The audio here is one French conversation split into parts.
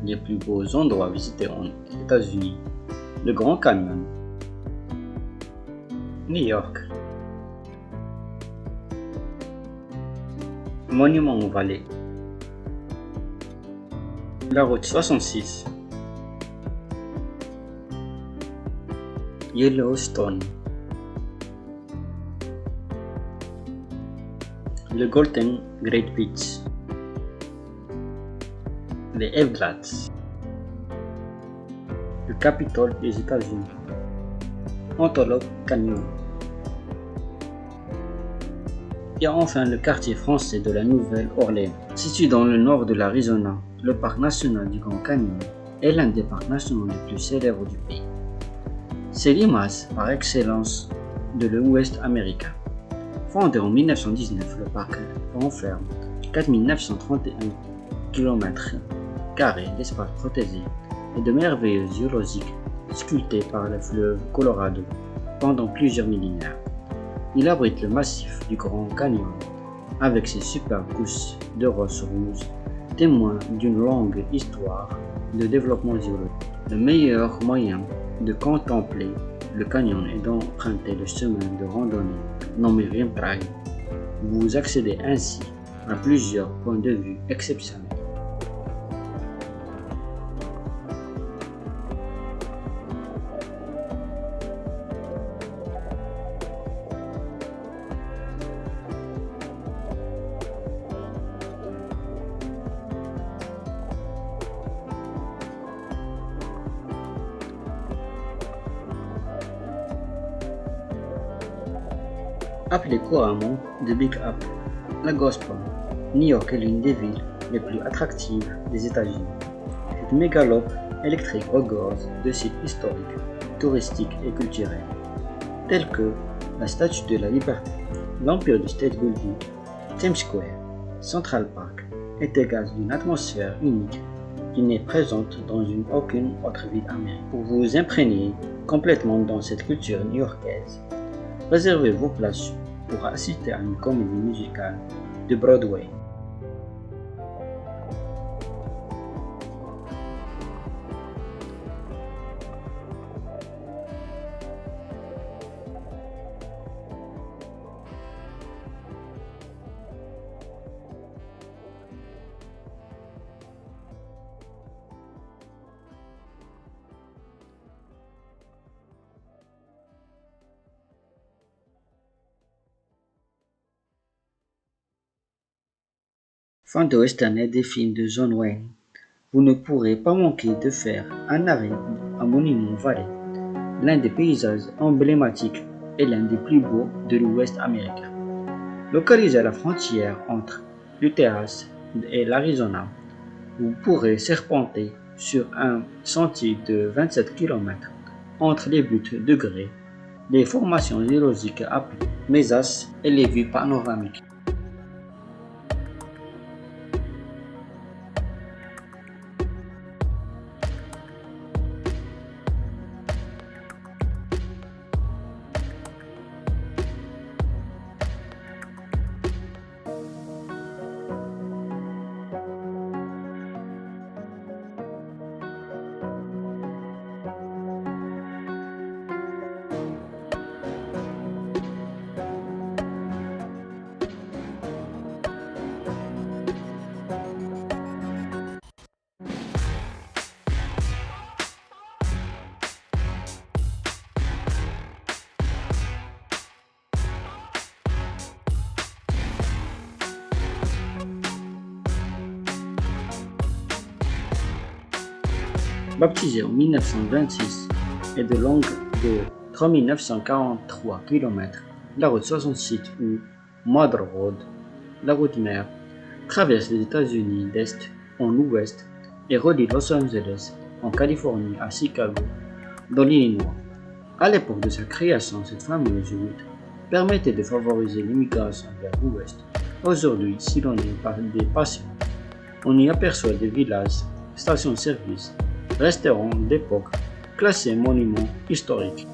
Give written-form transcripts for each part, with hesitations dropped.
les plus beaux endroits visités aux États-Unis, le Grand Canyon, New York, Monument Valley, la route 66, Yellowstone, le Golden Gate Bridge, les Everglades, le Capitole des États-Unis, Antelope Canyon. Et enfin le quartier français de la Nouvelle-Orléans. Situé dans le nord de l'Arizona, le parc national du Grand Canyon est l'un des parcs nationaux les plus célèbres du pays. C'est l'image par excellence de l'Ouest américain. Fondé en 1919, le parc renferme 4931 km² d'espace protégé et de merveilleux zoologiques sculptés par le fleuve Colorado pendant plusieurs millénaires. Il abrite le massif du Grand Canyon avec ses superbes pousses de roches rouges, témoins d'une longue histoire de développement zoologique. Le meilleur moyen de contempler le canyon est d'emprunter le chemin de randonnée nommé Rim Trail. Vous accédez ainsi à plusieurs points de vue exceptionnels. Appelée couramment The Big Apple, la Gospel, New York est l'une des villes les plus attractives des États-Unis. Cette mégalope électrique regorge de sites historiques, touristiques et culturels, tels que la Statue de la Liberté, l'Empire State Building, Times Square, Central Park et dégage d'une atmosphère unique qui n'est présente dans aucune autre ville américaine. Pour vous imprégner complètement dans cette culture new-yorkaise, réservez vos places pour assister à une comédie musicale de Broadway. Fan de western et des films de John Wayne, vous ne pourrez pas manquer de faire un arrêt à Monument Valley, l'un des paysages emblématiques et l'un des plus beaux de l'Ouest américain. Localisé à la frontière entre le Texas et l'Arizona, vous pourrez serpenter sur un sentier de 27 km entre les buttes de grès, les formations géologiques appelées mésas et les vues panoramiques. Baptisée en 1926 et de longue de 3943 km, la route 68 ou Mother Road, la route mère, traverse les États-Unis d'est en ouest et relie Los Angeles en Californie à Chicago dans l'Illinois. À l'époque de sa création, cette fameuse route permettait de favoriser l'immigration vers l'ouest. Aujourd'hui, si l'on est par des patients, on y aperçoit des villages, stations-service, restaurants d'époque, classés monuments historiques.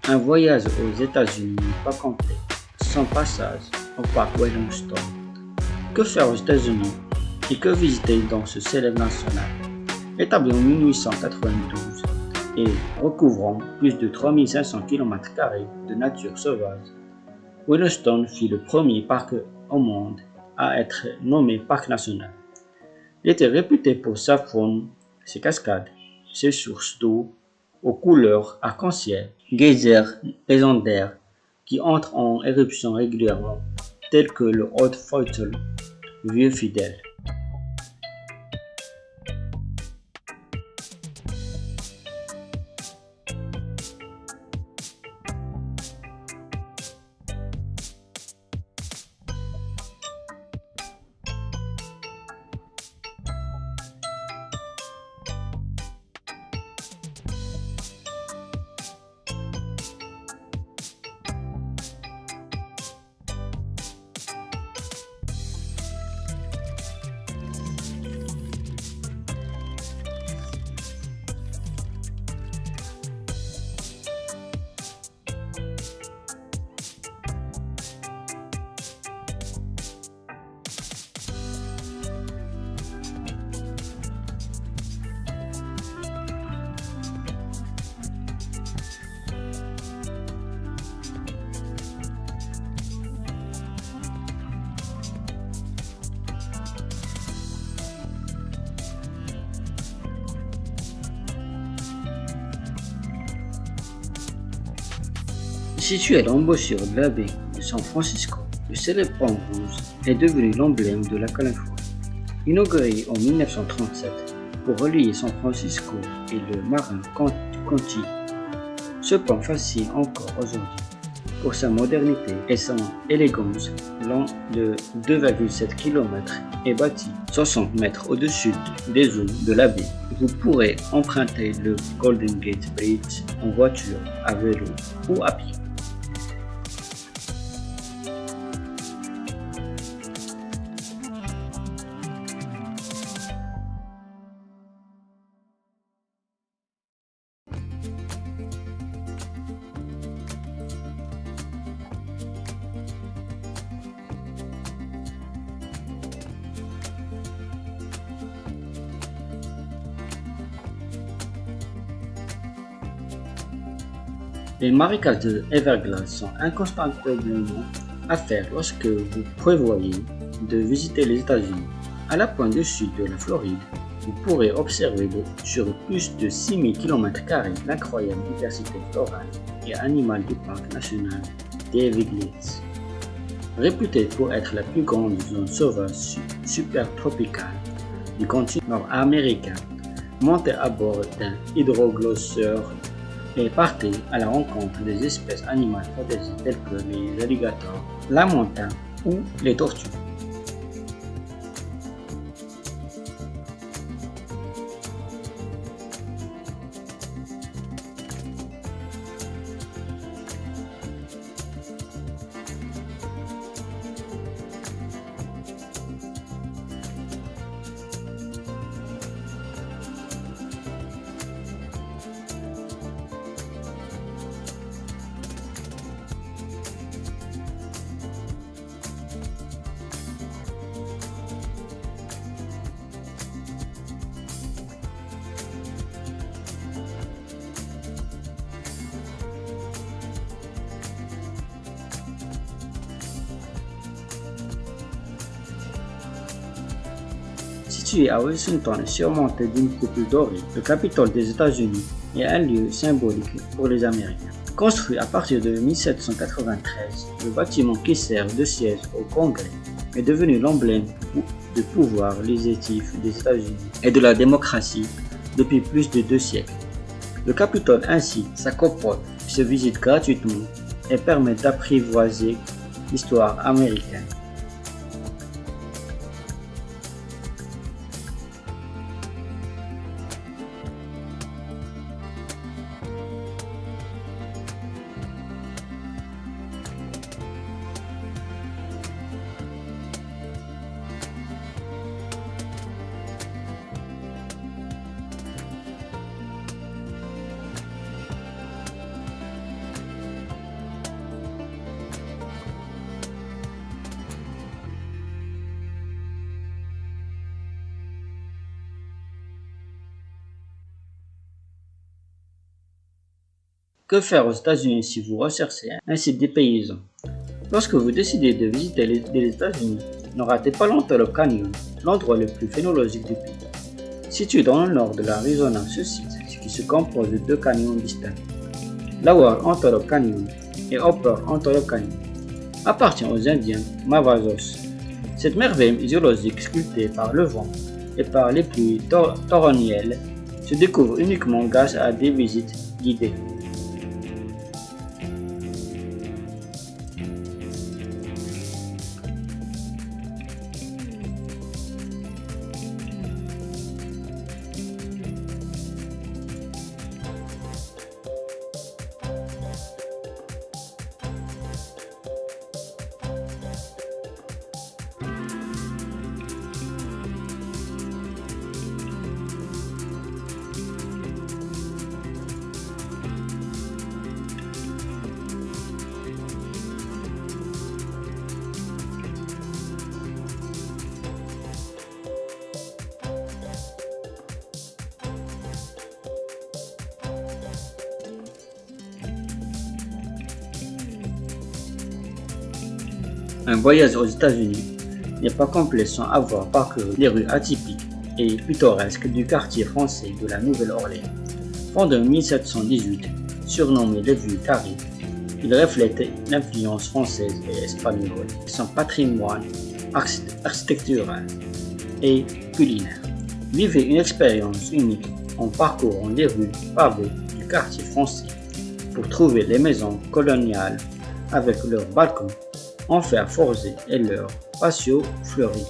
Un voyage aux États-Unis n'est pas complet sans passage au parc Yellowstone. Que faire aux États-Unis et que visiter dans ce célèbre national? Établi en 1892 et recouvrant plus de 3500 km² de nature sauvage, Yellowstone fut le premier parc au monde à être nommé parc national. Il était réputé pour sa faune, ses cascades, ses sources d'eau aux couleurs arc-en-ciel, geysers légendaires qui entrent en éruption régulièrement, tels que le Old Faithful, vieux fidèle. Situé à l'embouchure de la baie de San Francisco, le célèbre pont rouge est devenu l'emblème de la Californie. Inauguré en 1937 pour relier San Francisco et le Marin County, ce pont fascine encore aujourd'hui pour sa modernité et son élégance. Long de 2,7 km et bâti 60 mètres au-dessus des eaux de la baie. Vous pourrez emprunter le Golden Gate Bridge en voiture, à vélo ou à pied. Les marécages de Everglades sont incontestablement à faire lorsque vous prévoyez de visiter les États-Unis. À la pointe sud de la Floride, vous pourrez observer sur plus de 6000 km² l'incroyable diversité florale et animale du parc national des Everglades. Réputée pour être la plus grande zone sauvage supertropicale du continent nord-américain, montez à bord d'un hydroglisseur et partez à la rencontre des espèces animales protégées telles que les alligators, la montagne ou les tortues. Situé à Washington et surmonté d'une coupe dorée, le Capitole des États-Unis est un lieu symbolique pour les Américains. Construit à partir de 1793, le bâtiment qui sert de siège au Congrès est devenu l'emblème du pouvoir législatif des États-Unis et de la démocratie depuis plus de 2 siècles. Le Capitole ainsi s'accopole, se visite gratuitement et permet d'apprivoiser l'histoire américaine. Que faire aux États-Unis si vous recherchez un site des paysans? Lorsque vous décidez de visiter les États-Unis, ne ratez pas l'Antelope Canyon, l'endroit le plus phénologique du pays. Situé dans le nord de l'Arizona, ce site, qui se compose de deux canyons distincts, Lower Antelope Canyon et Upper Antelope Canyon, appartient aux Indiens Navajos. Cette merveille géologique sculptée par le vent et par les pluies torrentielles se découvre uniquement grâce à des visites guidées. Un voyage aux États-Unis n'est pas complet sans avoir parcouru les rues atypiques et pittoresques du quartier français de la Nouvelle-Orléans. Fondé en 1718, surnommé les Vieux Paris, il reflète l'influence française et espagnole et son patrimoine architectural et culinaire. Vivez une expérience unique en parcourant les rues pavées du quartier français pour trouver les maisons coloniales avec leurs balcons en fer forgé et leurs patios fleuris.